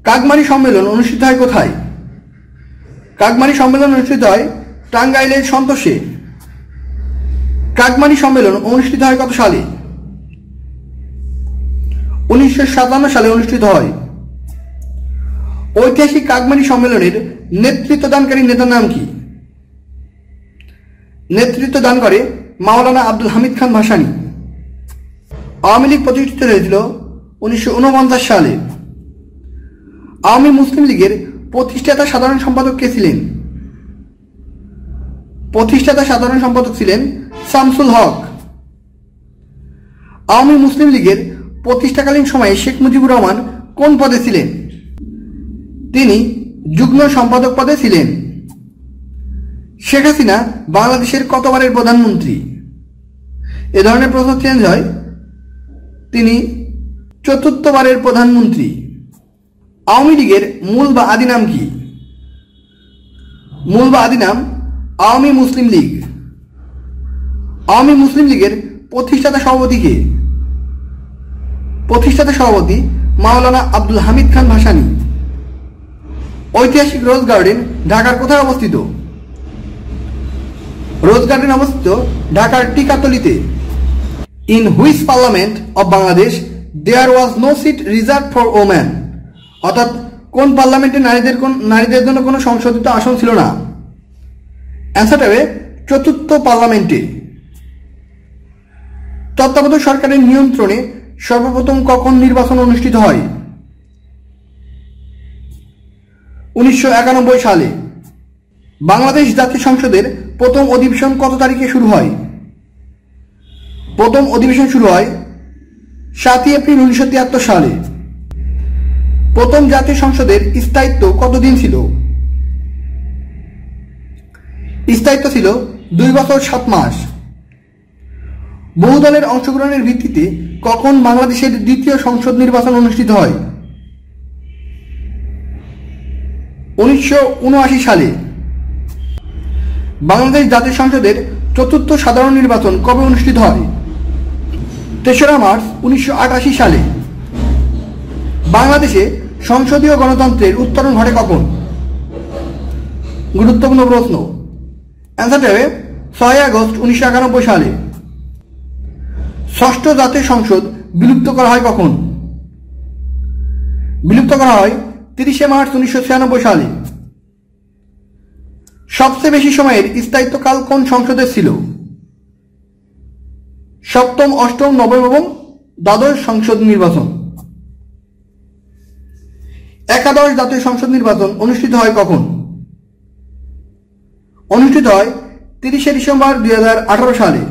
কাকমারি সম্মেলন অনুষ্ঠিত হয় কোথায়? কাকমারি সম্মেলন অনুষ্ঠিত হয় টাঙ্গাইলের সন্তোষে। কাকমারি সম্মেলন অনুষ্ঠিত হয় কত সালে? 1957 সালে অনুষ্ঠিত হয়। ঐতিহাসিক কাকমারি সম্মেলনের নেতৃত্ব দানকারী নেতার নাম কি? নেতৃত্ব দান করে মাওলানা আব্দুল হামিদ খান ভাসানী। আওয়ামী লীগ প্রতিষ্ঠিত হয়েছিল 1949 সালে। আওয়ামী মুসলিম লীগের প্রতিষ্ঠাতা সাধারণ সম্পাদক কে ছিলেন? প্রতিষ্ঠাতা সাধারণ সম্পাদক ছিলেন শামসুল হক। আওয়ামী মুসলিম লীগের প্রতিষ্ঠাকালীন সময়ে শেখ মুজিবুর রহমান কোন পদে ছিলেন? তিনি যুগ্ম সম্পাদক পদে ছিলেন। শেখ হাসিনা বাংলাদেশের কতবারের প্রধানমন্ত্রী? এ ধরনের প্রশ্ন চেঞ্জ হয়। তিনি ৪র্থবারের প্রধানমন্ত্রী। আওয়ামী লীগের মূল বা আদি নাম কি? মূল বা আদি নাম আওয়ামী মুসলিম লীগ। আওয়ামী মুসলিম লীগের প্রতিষ্ঠাতা সভাপতি কে? প্রতিষ্ঠাতা সভাপতি মাওলানা আব্দুল হামিদ খান ভাসানী। ঐতিহাসিক রোজ গার্ডেন ঢাকার কোথায় অবস্থিত? রোজ গার্ডেন অবস্থিত ঢাকার টিকাতলিতে। In which parliament of Bangladesh there was no seat reserve for woman? অর্থাৎ কোন পার্লামেন্টে নারীদের জন্য কোনো সংশোধিত আসন ছিল না? অ্যান্সারটা হবে ৪র্থ পার্লামেন্টে। তত্ত্বাবধায়ক সরকারের নিয়ন্ত্রণে সর্বপ্রথম কখন নির্বাচন অনুষ্ঠিত হয়? 1991 সালে। বাংলাদেশ জাতীয় সংসদের প্রথম অধিবেশন কত তারিখে শুরু হয়? প্রথম অধিবেশন শুরু হয় 7 এপ্রিল 1973 সালে। প্রথম জাতীয় সংসদের স্থায়িত্ব কতদিন ছিল? স্থায়িত্ব ছিল 2 বছর 7 মাস। বহু দলের অংশগ্রহণের ভিত্তিতে কখন বাংলাদেশের দ্বিতীয় সংসদ নির্বাচন অনুষ্ঠিত হয়? 1979 সালে। বাংলাদেশ জাতীয় সংসদের ৪র্থ সাধারণ নির্বাচন কবে অনুষ্ঠিত হয়? 3রা মার্চ 1988 সালে। বাংলাদেশে সংসদীয় গণতন্ত্রের উত্তরণ ঘটে কখন? গুরুত্বপূর্ণ প্রশ্ন। অ্যান্সারটা হবে 6 আগস্ট 1991 সালে। ষষ্ঠ জাতীয় সংসদ বিলুপ্ত করা হয় কখন? বিলুপ্ত করা হয় 30 মার্চ 1996 সালে। সবচেয়ে বেশি সময়ের স্থায়িত্বকাল কোন সংসদের ছিল? সপ্তম, অষ্টম, নবম এবং দ্বাদশ সংসদ নির্বাচন। একাদশ জাতীয় সংসদ নির্বাচন অনুষ্ঠিত হয় কখন? অনুষ্ঠিত হয় 30 ডিসেম্বর 2018 সালে।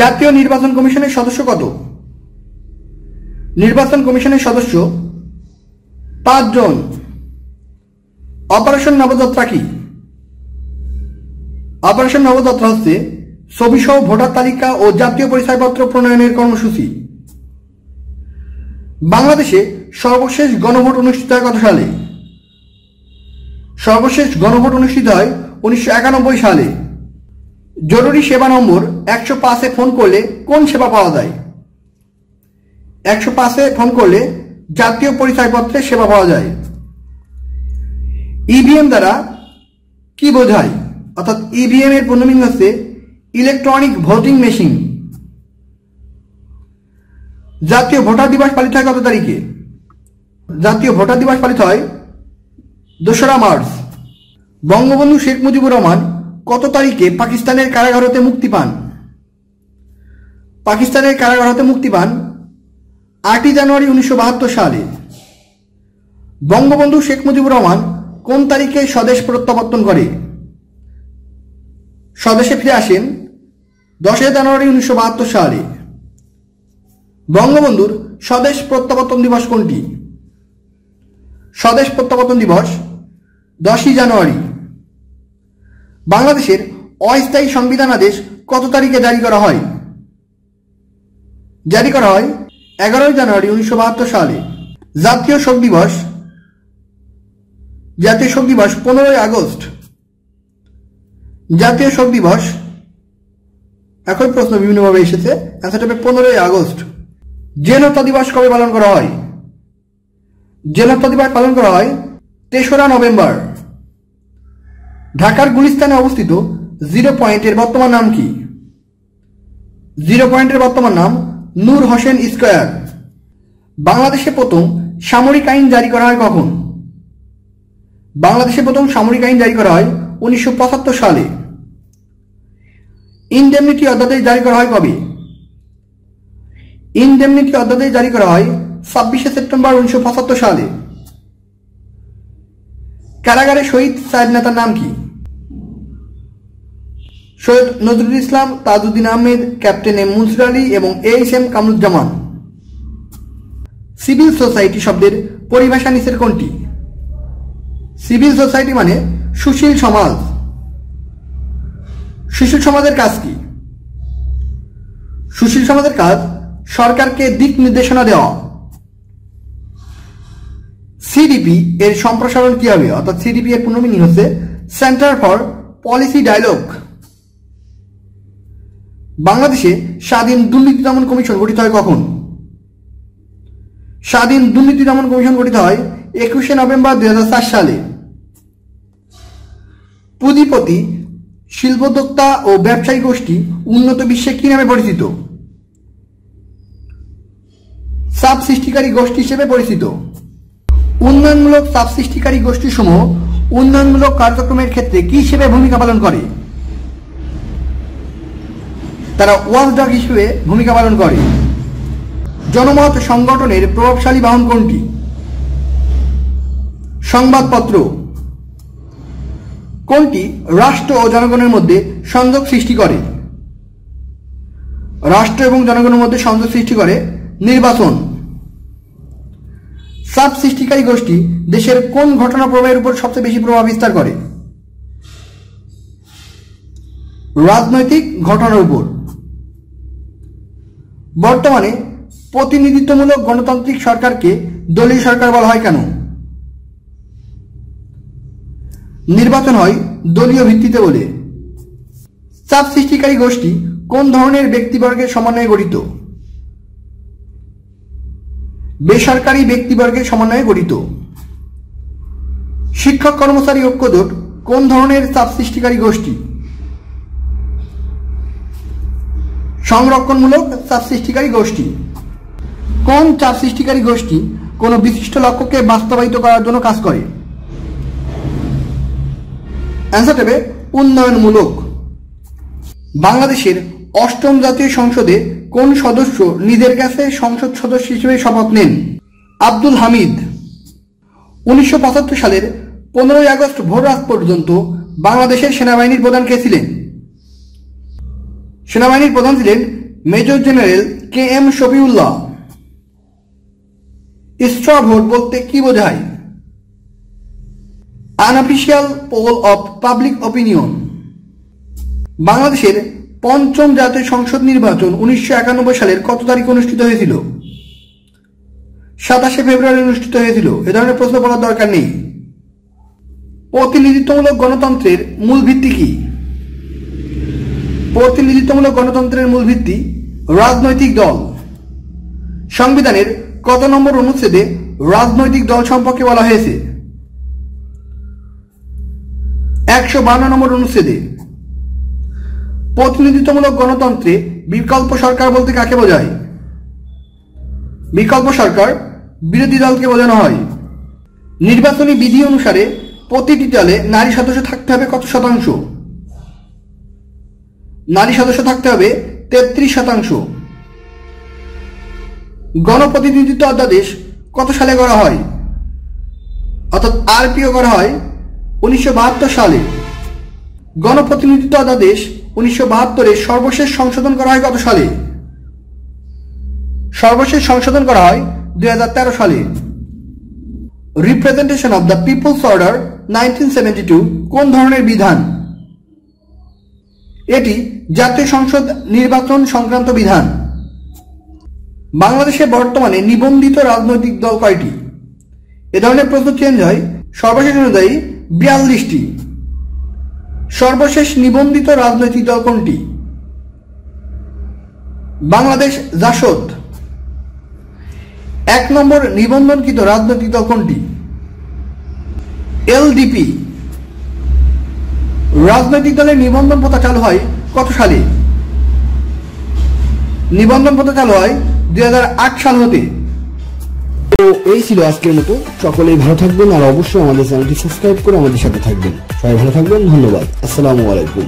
জাতীয় নির্বাচন কমিশনের সদস্য কত? নির্বাচন কমিশনের সদস্য 5 জন। অপারেশন নবযাত্রা কি? অপারেশন নবযাত্রা হচ্ছে ছবিসহ ভোটার তালিকা ও জাতীয় পরিচয়পত্র প্রণয়নের কর্মসূচি। বাংলাদেশে সর্বশেষ গণভোট অনুষ্ঠিত হয় কত সালে? সর্বশেষ গণভোট অনুষ্ঠিত হয় 1991 সালে। জরুরি সেবা নম্বর 105-এ ফোন করলে কোন সেবা পাওয়া যায়? 105-এ ফোন করলে জাতীয় পরিচয়পত্রের সেবা পাওয়া যায়। ইভিএম দ্বারা কি বোঝায়? অর্থাৎ ইভিএম এর পূর্ণ মিনিং হচ্ছে ইলেকট্রনিক ভোটিং মেশিন। জাতীয় ভোটার দিবস পালিত হয় কত তারিখে? জাতীয় ভোটার দিবস পালিত হয় 2রা মার্চ। বঙ্গবন্ধু শেখ মুজিবুর রহমান কত তারিখে পাকিস্তানের কারাগার হতে মুক্তি পান? পাকিস্তানের কারাগার হতে মুক্তি পান 8 জানুয়ারি 1972 সালে। বঙ্গবন্ধু শেখ মুজিবুর রহমান কোন তারিখে স্বদেশ প্রত্যাবর্তন করে? স্বদেশে ফিরে আসেন 10 জানুয়ারি 1972 সালে। বঙ্গবন্ধুর স্বদেশ প্রত্যাবর্তন দিবস কোনটি? স্বদেশ প্রত্যাবর্তন দিবস 10 জানুয়ারি। বাংলাদেশের অস্থায়ী সংবিধানাদেশ কত তারিখে জারি করা হয়? জারি করা হয় 11 জানুয়ারি 1972 সালে। জাতীয় শোক দিবস 15 আগস্ট। জাতীয় শোক দিবস একই প্রশ্ন বিভিন্নভাবে এসেছে। অ্যান্সারটা হবে 15 আগস্ট। জেল হত্যা দিবস কবে পালন করা হয়? জেলা প্রতিবাদ পালন করা হয় ৩রা নভেম্বর। ঢাকার গুলিস্তানে অবস্থিত জিরো পয়েন্টের বর্তমান নাম কি? জিরো পয়েন্টের বর্তমান নাম নূর হোসেন স্কয়ার। বাংলাদেশে প্রথম সামরিক আইন জারি করা হয় কখন? বাংলাদেশে প্রথম সামরিক আইন জারি করা হয় 1975 সালে। ইনডেমনিটি অধ্যাদেশ জারি করা হয় কবে? ইনডেমনিটি অধ্যাদেশ জারি করা হয় 26শে সেপ্টেম্বর 1975 সালে। কারাগারে শহীদ সাহেব নেতার নাম কি? সৈয়দ নজরুল ইসলাম, তাজউদ্দিন আহমেদ, ক্যাপ্টেন এম মুনসুর আলী এবং এইচ.এম. কামরুজ্জামান। সিভিল সোসাইটি শব্দের পরিভাষা নিচের কোনটি? সিভিল সোসাইটি মানে সুশীল সমাজ। সুশীল সমাজের কাজ কি? সুশীল সমাজের কাজ সরকারকে দিক নির্দেশনা দেওয়া। সিডিপি এর সম্প্রসারণ কি হবে? অর্থাৎ সিডিপি এর পূর্ণ মিনিং হচ্ছে সেন্টার ফর পলিসি ডায়ালগ। বাংলাদেশে স্বাধীন দুর্নীতি দমন কমিশন গঠিত হয় কখন? স্বাধীন দুর্নীতি দমন কমিশন গঠিত হয় 21শে নভেম্বর 2004 সালে। পুঁজিপতি, শিল্পোদ্যোক্তা ও ব্যবসায়ী গোষ্ঠী উন্নত বিশ্বে কি নামে পরিচিত? চাপ সৃষ্টিকারী গোষ্ঠী হিসেবে পরিচিত। উন্নয়নমূলক চাপ সৃষ্টিকারী গোষ্ঠীসমূহ উন্নয়নমূলক কার্যক্রমের ক্ষেত্রে কি হিসেবে ভূমিকা পালন করে? তারা ওয়াচডগ হিসেবে ভূমিকা পালন করে। জনমত সংগঠনের প্রভাবশালী বাহন কোনটি? সংবাদপত্র। কোনটি রাষ্ট্র ও জনগণের মধ্যে সংযোগ সৃষ্টি করে? রাষ্ট্র এবং জনগণের মধ্যে সংযোগ সৃষ্টি করে নির্বাচন। চাপ সৃষ্টিকারী গোষ্ঠী দেশের কোন ঘটনা প্রবাহের উপর সবচেয়ে বেশি প্রভাব বিস্তার করে? রাজনৈতিক ঘটনার উপর। বর্তমানে প্রতিনিধিত্বমূলক গণতান্ত্রিক সরকারকে দলীয় সরকার বলা হয় কেন? নির্বাচন হয় দলীয় ভিত্তিতে বলে। চাপ সৃষ্টিকারী গোষ্ঠী কোন ধরনের ব্যক্তিবর্গের সমন্বয়ে গঠিত? বেসরকারি ব্যক্তিবর্গের সমন্বয়ে গঠিত। শিক্ষক কর্মচারী ঐক্যজোট কোন ধরনের চাপ সৃষ্টিকারী গোষ্ঠী? সংরক্ষণমূলক চাপ সৃষ্টিকারী গোষ্ঠী। কোন চাপ সৃষ্টিকারী গোষ্ঠী কোনো বিশিষ্ট লক্ষ্যকে বাস্তবায়িত করার জন্য কাজ করে? অ্যান্সার দেবে উন্নয়নমূলক। বাংলাদেশের 8ম জাতীয় সংসদে কোন সদস্য নিজের কাছে সংসদ সদস্য হিসেবে শপথ নেন? আব্দুল হামিদ। 1975 সালের 15ই আগস্ট ভোররাত পর্যন্ত বাংলাদেশের সেনাবাহিনীর প্রধান কে ছিলেন? সেনাবাহিনীর প্রধান ছিলেন major general K M. Shafiullah. Straw vote বলতে কি বোঝায়? Unofficial poll of public opinion. বাংলাদেশের 5ম জাতীয় সংসদ নির্বাচন 1991 সালের কত তারিখে অনুষ্ঠিত হয়েছিল? 27শে ফেব্রুয়ারি অনুষ্ঠিত হয়েছিল। এ ধরনের প্রশ্ন পড়ার দরকার নেই। প্রতিনিধিত্বমূলক গণতন্ত্রের মূল ভিত্তি কি? প্রতিনিধিত্বমূলক গণতন্ত্রের মূল ভিত্তি রাজনৈতিক দল। সংবিধানের কত নম্বর অনুচ্ছেদে রাজনৈতিক দল সম্পর্কে বলা হয়েছে? 152 নম্বর অনুচ্ছেদে। প্রতিনিধিত্বমূলক গণতন্ত্রে বিকল্প সরকার বলতে কাকে বোঝায়? বিকল্প সরকার বিরোধী দলকে বোঝানো হয়। নির্বাচনী বিধি অনুসারে প্রতিটি দলে নারী সদস্য থাকতে হবে কত শতাংশ? নারী সদস্য থাকতে হবে 33%। গণপ্রতিনিধিত্ব অধ্যাদেশ কত সালে করা হয়? অর্থাৎ আরপিও করা হয় 1972 সালে। গণপ্রতিনিধিত্ব অধ্যাদেশ 1972-এ সর্বশেষ সংশোধন করা হয় কত সালে? সর্বশেষ সংশোধন করা হয় 2013 সালে। Representation of the people's order 1972 কোন ধরনের বিধান? এটি জাতীয় সংসদ নির্বাচন সংক্রান্ত বিধান। বাংলাদেশে বর্তমানে নিবন্ধিত রাজনৈতিক দল কয়টি? এ ধরনের প্রশ্ন চেঞ্জ হয়। সর্বশেষ অনুযায়ী 42টি। সর্বশেষ নিবন্ধিত রাজনৈতিক দল কোনটি? বাংলাদেশ জাসদ। 1 নম্বর নিবন্ধনকৃত রাজনৈতিক দল কোনটি? এলডিপি। রাজনৈতিক দলের নিবন্ধন প্রথা চালু হয় কত সালে? নিবন্ধন প্রথা চালু হয় 2008 সাল হতে। তো এই ছিল আজকের মতো। সকলেই ভালো থাকবেন আর অবশ্যই আমাদের চ্যানেলটি সাবস্ক্রাইব করে আমাদের সাথে থাকবেন। সবাই ভালো থাকবেন, ধন্যবাদ, আসসালামু আলাইকুম।